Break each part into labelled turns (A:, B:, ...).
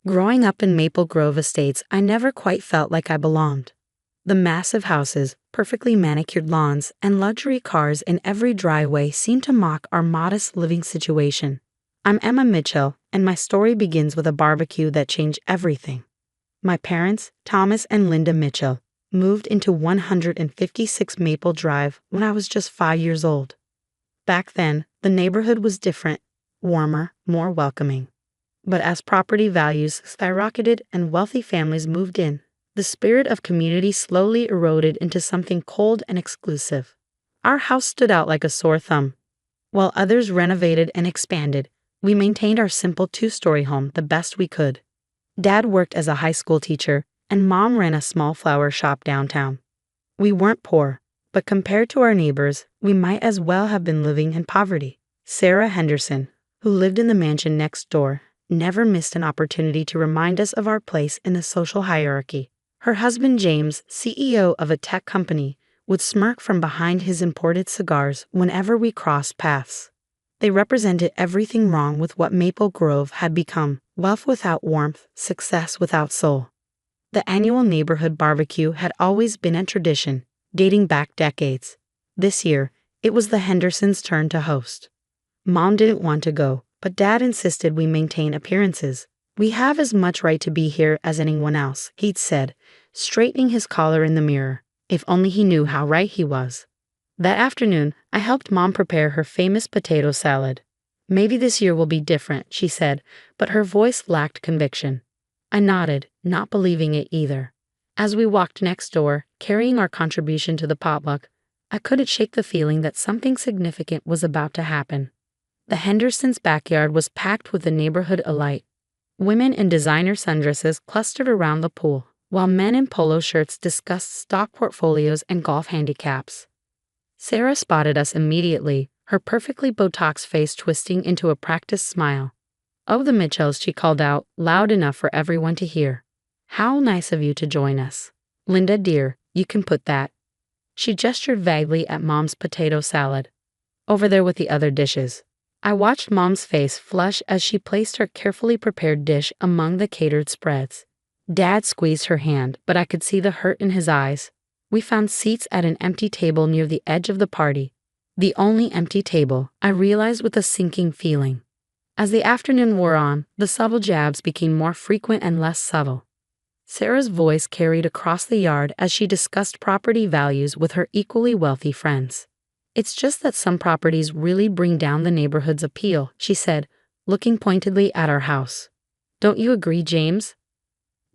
A: Growing up in Maple Grove Estates, I never quite felt like I belonged. The massive houses, perfectly manicured lawns, and luxury cars in every driveway seemed to mock our modest living situation. I'm Emma Mitchell, and my story begins with a barbecue that changed everything. My parents, Thomas and Linda Mitchell, moved into 156 Maple Drive when I was just 5 years old. Back then, the neighborhood was different, warmer, more welcoming. But as property values skyrocketed and wealthy families moved in, the spirit of community slowly eroded into something cold and exclusive. Our house stood out like a sore thumb. While others renovated and expanded, we maintained our simple two-story home the best we could. Dad worked as a high school teacher, and Mom ran a small flower shop downtown. We weren't poor, but compared to our neighbors, we might as well have been living in poverty. Sarah Henderson, who lived in the mansion next door, never missed an opportunity to remind us of our place in the social hierarchy. Her husband James, CEO of a tech company, would smirk from behind his imported cigars whenever we crossed paths. They represented everything wrong with what Maple Grove had become: wealth without warmth, success without soul. The annual neighborhood barbecue had always been a tradition, dating back decades. This year, it was the Hendersons' turn to host. Mom didn't want to go, but Dad insisted we maintain appearances. "We have as much right to be here as anyone else," he'd said, straightening his collar in the mirror. If only he knew how right he was. That afternoon, I helped Mom prepare her famous potato salad. "Maybe this year will be different," she said, but her voice lacked conviction. I nodded, not believing it either. As we walked next door, carrying our contribution to the potluck, I couldn't shake the feeling that something significant was about to happen. The Hendersons' backyard was packed with the neighborhood alight. Women in designer sundresses clustered around the pool, while men in polo shirts discussed stock portfolios and golf handicaps. Sarah spotted us immediately, her perfectly Botox face twisting into a practiced smile. "Oh, the Mitchells," she called out, loud enough for everyone to hear. "How nice of you to join us. Linda, dear, you can put that." She gestured vaguely at Mom's potato salad. "Over there with the other dishes." I watched Mom's face flush as she placed her carefully prepared dish among the catered spreads. Dad squeezed her hand, but I could see the hurt in his eyes. We found seats at an empty table near the edge of the party. The only empty table, I realized with a sinking feeling. As the afternoon wore on, the subtle jabs became more frequent and less subtle. Sarah's voice carried across the yard as she discussed property values with her equally wealthy friends. "It's just that some properties really bring down the neighborhood's appeal," she said, looking pointedly at our house. "Don't you agree, James?"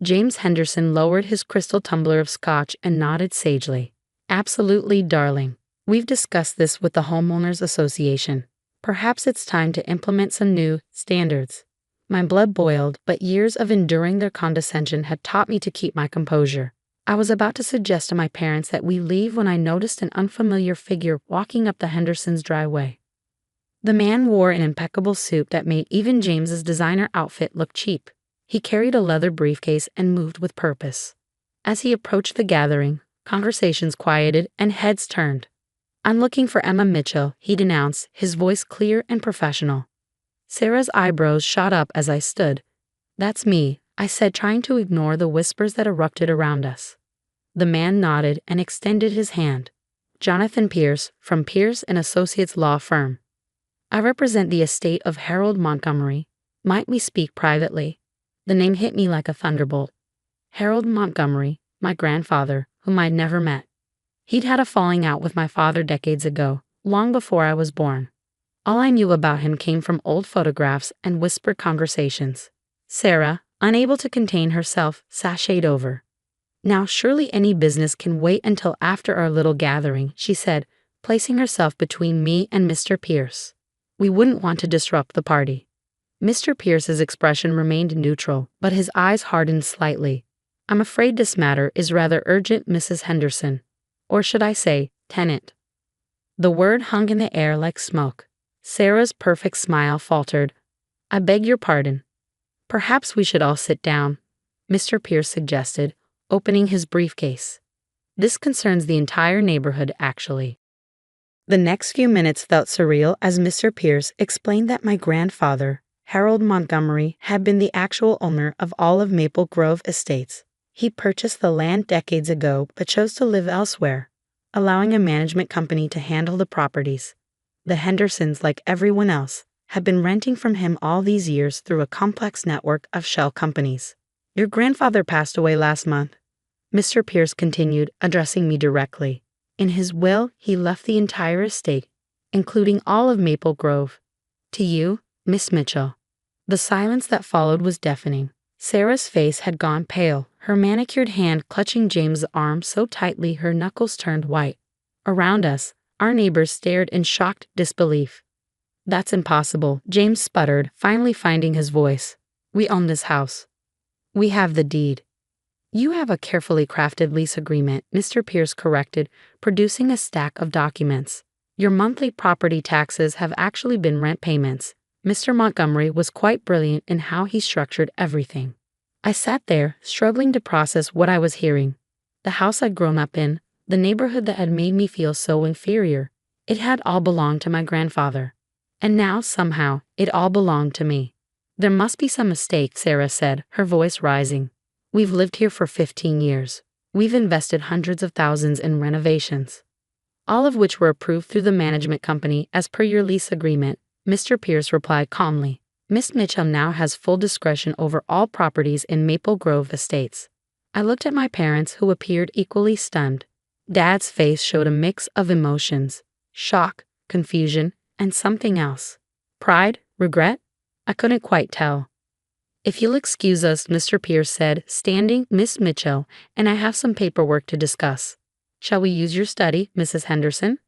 A: James Henderson lowered his crystal tumbler of scotch and nodded sagely. "Absolutely, darling. We've discussed this with the Homeowners Association. Perhaps it's time to implement some new standards." My blood boiled, but years of enduring their condescension had taught me to keep my composure. I was about to suggest to my parents that we leave when I noticed an unfamiliar figure walking up the Hendersons' driveway. The man wore an impeccable suit that made even James's designer outfit look cheap. He carried a leather briefcase and moved with purpose. As he approached the gathering, conversations quieted and heads turned. "I'm looking for Emma Mitchell," he announced, his voice clear and professional. Sarah's eyebrows shot up as I stood. "That's me," I said, trying to ignore the whispers that erupted around us. The man nodded and extended his hand. "Jonathan Pierce, from Pierce and Associates Law Firm. I represent the estate of Harold Montgomery. Might we speak privately?" The name hit me like a thunderbolt. Harold Montgomery, my grandfather, whom I'd never met. He'd had a falling out with my father decades ago, long before I was born. All I knew about him came from old photographs and whispered conversations. Sarah, unable to contain herself, sashayed over. "Now surely any business can wait until after our little gathering," she said, placing herself between me and Mr. Pierce. We wouldn't want to disrupt the party. Mr. Pierce's expression remained neutral, but his eyes hardened slightly. "I'm afraid this matter is rather urgent, Mrs. Henderson. Or should I say, tenant." The word hung in the air like smoke. Sarah's perfect smile faltered. "I beg your pardon. Perhaps we should all sit down," Mr. Pierce suggested, opening his briefcase. "This concerns the entire neighborhood, actually." The next few minutes felt surreal as Mr. Pierce explained that my grandfather, Harold Montgomery had been the actual owner of all of Maple Grove Estates. He purchased the land decades ago but chose to live elsewhere, allowing a management company to handle the properties. The Hendersons, like everyone else, had been renting from him all these years through a complex network of shell companies. Your grandfather passed away last month, Mr. Pierce continued, addressing me directly. In his will, he left the entire estate, including all of Maple Grove, to you, Miss Mitchell. The silence that followed was deafening. Sarah's face had gone pale, her manicured hand clutching James's arm so tightly her knuckles turned white. Around us, our neighbors stared in shocked disbelief. That's impossible, James sputtered, finally finding his voice. We own this house. We have the deed. You have a carefully crafted lease agreement, Mr. Pierce corrected, producing a stack of documents. Your monthly property taxes have actually been rent payments. Mr. Montgomery was quite brilliant in how he structured everything. I sat there, struggling to process what I was hearing. The house I'd grown up in, the neighborhood that had made me feel so inferior, it had all belonged to my grandfather. And now, somehow, it all belonged to me. There must be some mistake, Sarah said, her voice rising. We've lived here for 15 years. We've invested hundreds of thousands in renovations, all of which were approved through the management company as per your lease agreement, Mr. Pierce replied calmly. Miss Mitchell now has full discretion over all properties in Maple Grove Estates. I looked at my parents, who appeared equally stunned. Dad's face showed a mix of emotions: shock, confusion, and something else. Pride? Regret? I couldn't quite tell. If you'll excuse us, Mr. Pierce said, standing, Miss Mitchell, and I have some paperwork to discuss. Shall we use your study, Mrs. Henderson?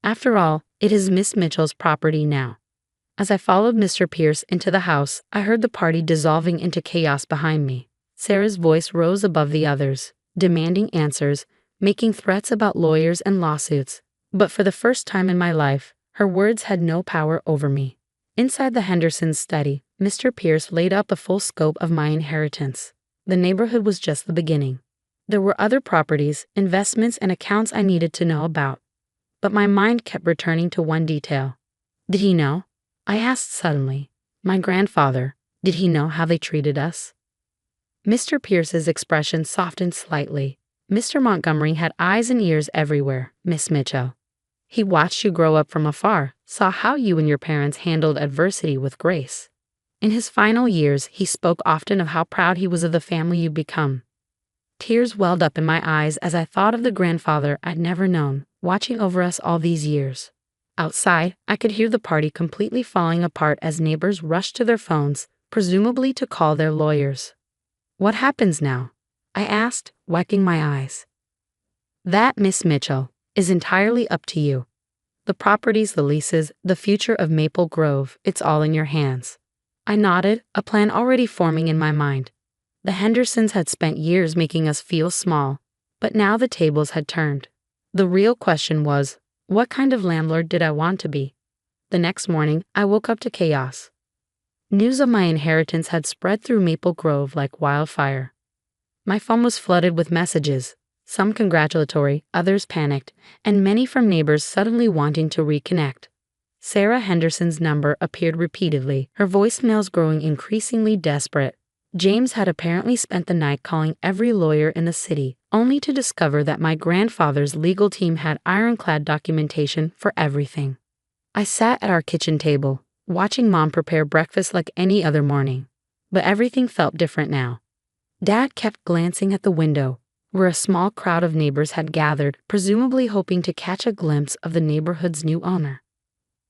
A: After all, it is Miss Mitchell's property now. As I followed Mr. Pierce into the house, I heard the party dissolving into chaos behind me. Sarah's voice rose above the others, demanding answers, making threats about lawyers and lawsuits. But for the first time in my life, her words had no power over me. Inside the Hendersons' study, Mr. Pierce laid out the full scope of my inheritance. The neighborhood was just the beginning. There were other properties, investments, and accounts I needed to know about. But my mind kept returning to one detail. Did he know? I asked suddenly. My grandfather, did he know how they treated us? Mr. Pierce's expression softened slightly. Mr. Montgomery had eyes and ears everywhere, Miss Mitchell. He watched you grow up from afar, saw how you and your parents handled adversity with grace. In his final years, he spoke often of how proud he was of the family you'd become. Tears welled up in my eyes as I thought of the grandfather I'd never known, watching over us all these years. Outside, I could hear the party completely falling apart as neighbors rushed to their phones, presumably to call their lawyers. What happens now? I asked, wiping my eyes. That, Miss Mitchell, is entirely up to you. The properties, the leases, the future of Maple Grove, it's all in your hands. I nodded, a plan already forming in my mind. The Hendersons had spent years making us feel small, but now the tables had turned. The real question was, what kind of landlord did I want to be? The next morning, I woke up to chaos. News of my inheritance had spread through Maple Grove like wildfire. My phone was flooded with messages, some congratulatory, others panicked, and many from neighbors suddenly wanting to reconnect. Sarah Henderson's number appeared repeatedly, her voicemails growing increasingly desperate. James had apparently spent the night calling every lawyer in the city, only to discover that my grandfather's legal team had ironclad documentation for everything. I sat at our kitchen table, watching Mom prepare breakfast like any other morning. But everything felt different now. Dad kept glancing at the window, where a small crowd of neighbors had gathered, presumably hoping to catch a glimpse of the neighborhood's new owner.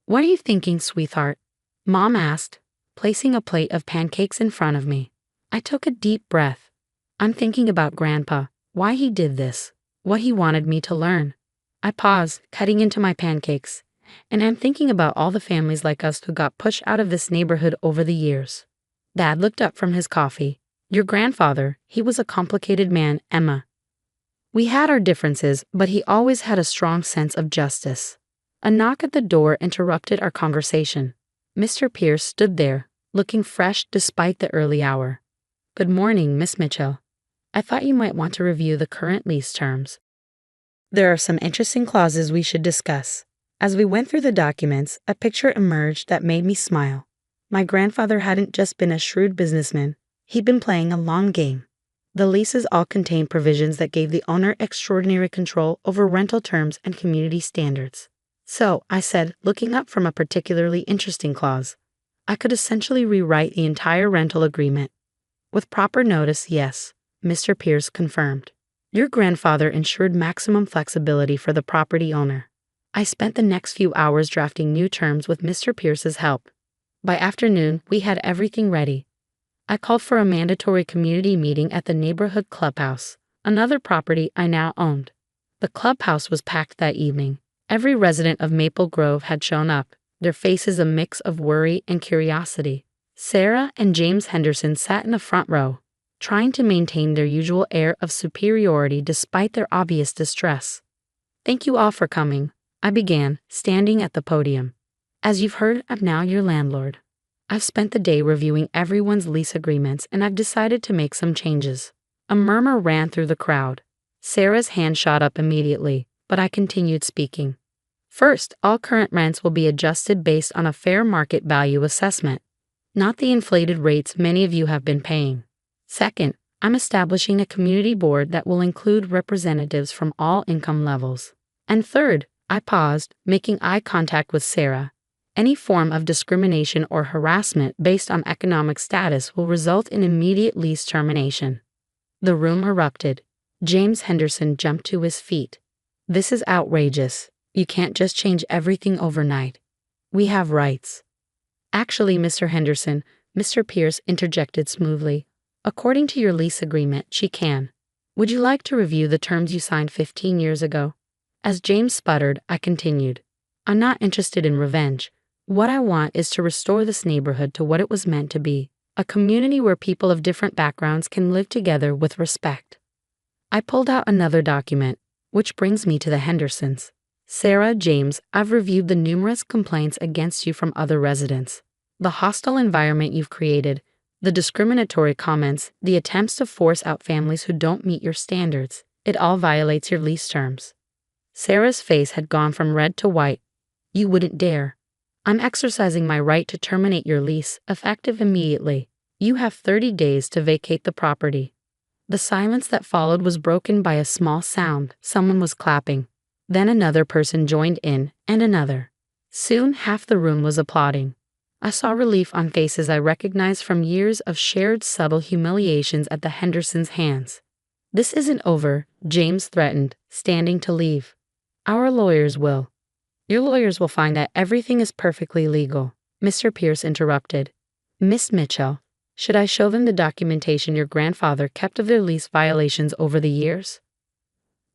A: What are you thinking, sweetheart? Mom asked, placing a plate of pancakes in front of me. I took a deep breath. I'm thinking about Grandpa, why he did this, what he wanted me to learn. I paused, cutting into my pancakes, and I'm thinking about all the families like us who got pushed out of this neighborhood over the years. Dad looked up from his coffee. Your grandfather, he was a complicated man, Emma. We had our differences, but he always had a strong sense of justice. A knock at the door interrupted our conversation. Mr. Pierce stood there, looking fresh despite the early hour. Good morning, Miss Mitchell. I thought you might want to review the current lease terms. There are some interesting clauses we should discuss. As we went through the documents, a picture emerged that made me smile. My grandfather hadn't just been a shrewd businessman, he'd been playing a long game. The leases all contained provisions that gave the owner extraordinary control over rental terms and community standards. So, I said, looking up from a particularly interesting clause, I could essentially rewrite the entire rental agreement. With proper notice, yes, Mr. Pierce confirmed. Your grandfather ensured maximum flexibility for the property owner. I spent the next few hours drafting new terms with Mr. Pierce's help. By afternoon, we had everything ready. I called for a mandatory community meeting at the neighborhood clubhouse, another property I now owned. The clubhouse was packed that evening. Every resident of Maple Grove had shown up, their faces a mix of worry and curiosity. Sarah and James Henderson sat in the front row, trying to maintain their usual air of superiority despite their obvious distress. Thank you all for coming, I began, standing at the podium. As you've heard, I'm now your landlord. I've spent the day reviewing everyone's lease agreements and I've decided to make some changes. A murmur ran through the crowd. Sarah's hand shot up immediately, but I continued speaking. First, all current rents will be adjusted based on a fair market value assessment, not the inflated rates many of you have been paying. Second, I'm establishing a community board that will include representatives from all income levels. And third, I paused, making eye contact with Sarah. Any form of discrimination or harassment based on economic status will result in immediate lease termination. The room erupted. James Henderson jumped to his feet. This is outrageous. You can't just change everything overnight. We have rights. Actually, Mr. Henderson, Mr. Pierce interjected smoothly. According to your lease agreement, she can. Would you like to review the terms you signed 15 years ago? As James sputtered, I continued. I'm not interested in revenge. What I want is to restore this neighborhood to what it was meant to be, a community where people of different backgrounds can live together with respect. I pulled out another document, which brings me to the Hendersons. Sarah, James, I've reviewed the numerous complaints against you from other residents. The hostile environment you've created, the discriminatory comments, the attempts to force out families who don't meet your standards, it all violates your lease terms. Sarah's face had gone from red to white. You wouldn't dare. I'm exercising my right to terminate your lease, effective immediately. You have 30 days to vacate the property. The silence that followed was broken by a small sound. Someone was clapping. Then another person joined in, and another. Soon half the room was applauding. I saw relief on faces I recognized from years of shared subtle humiliations at the Hendersons' hands. This isn't over, James threatened, standing to leave. Our lawyers will. Your lawyers will find that everything is perfectly legal, Mr. Pierce interrupted. Miss Mitchell, should I show them the documentation your grandfather kept of their lease violations over the years?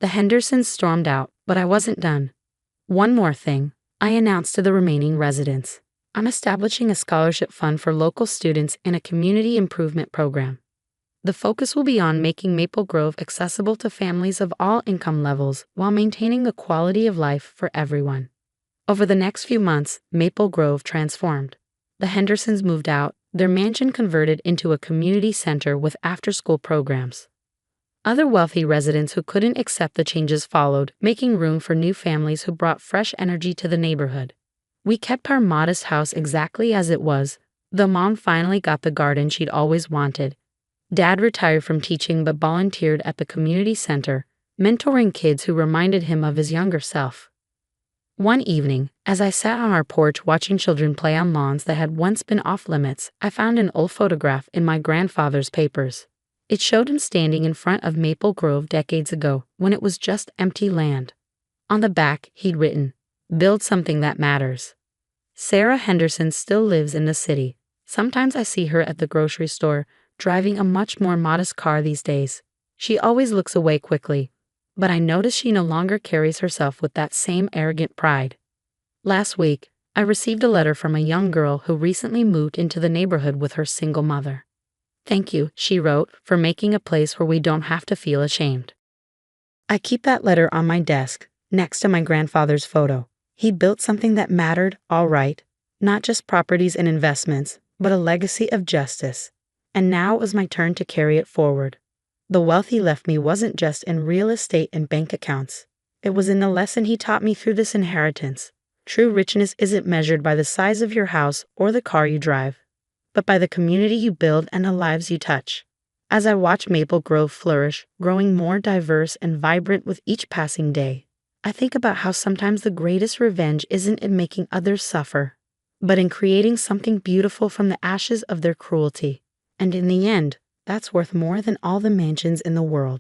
A: The Hendersons stormed out, but I wasn't done. One more thing, I announced to the remaining residents. I'm establishing a scholarship fund for local students in a community improvement program. The focus will be on making Maple Grove accessible to families of all income levels while maintaining the quality of life for everyone. Over the next few months, Maple Grove transformed. The Hendersons moved out, their mansion converted into a community center with after-school programs. Other wealthy residents who couldn't accept the changes followed, making room for new families who brought fresh energy to the neighborhood. We kept our modest house exactly as it was, though Mom finally got the garden she'd always wanted. Dad retired from teaching but volunteered at the community center, mentoring kids who reminded him of his younger self. One evening, as I sat on our porch watching children play on lawns that had once been off-limits, I found an old photograph in my grandfather's papers. It showed him standing in front of Maple Grove decades ago, when it was just empty land. On the back, he'd written, "Build something that matters." Sarah Henderson still lives in the city. Sometimes I see her at the grocery store, driving a much more modest car these days. She always looks away quickly, but I notice she no longer carries herself with that same arrogant pride. Last week, I received a letter from a young girl who recently moved into the neighborhood with her single mother. "Thank you," she wrote, "for making a place where we don't have to feel ashamed." I keep that letter on my desk, next to my grandfather's photo. He built something that mattered, all right, not just properties and investments, but a legacy of justice. And now it was my turn to carry it forward. The wealth he left me wasn't just in real estate and bank accounts. It was in the lesson he taught me through this inheritance. True richness isn't measured by the size of your house or the car you drive, but by the community you build and the lives you touch. As I watch Maple Grove flourish, growing more diverse and vibrant with each passing day, I think about how sometimes the greatest revenge isn't in making others suffer, but in creating something beautiful from the ashes of their cruelty. And in the end, that's worth more than all the mansions in the world.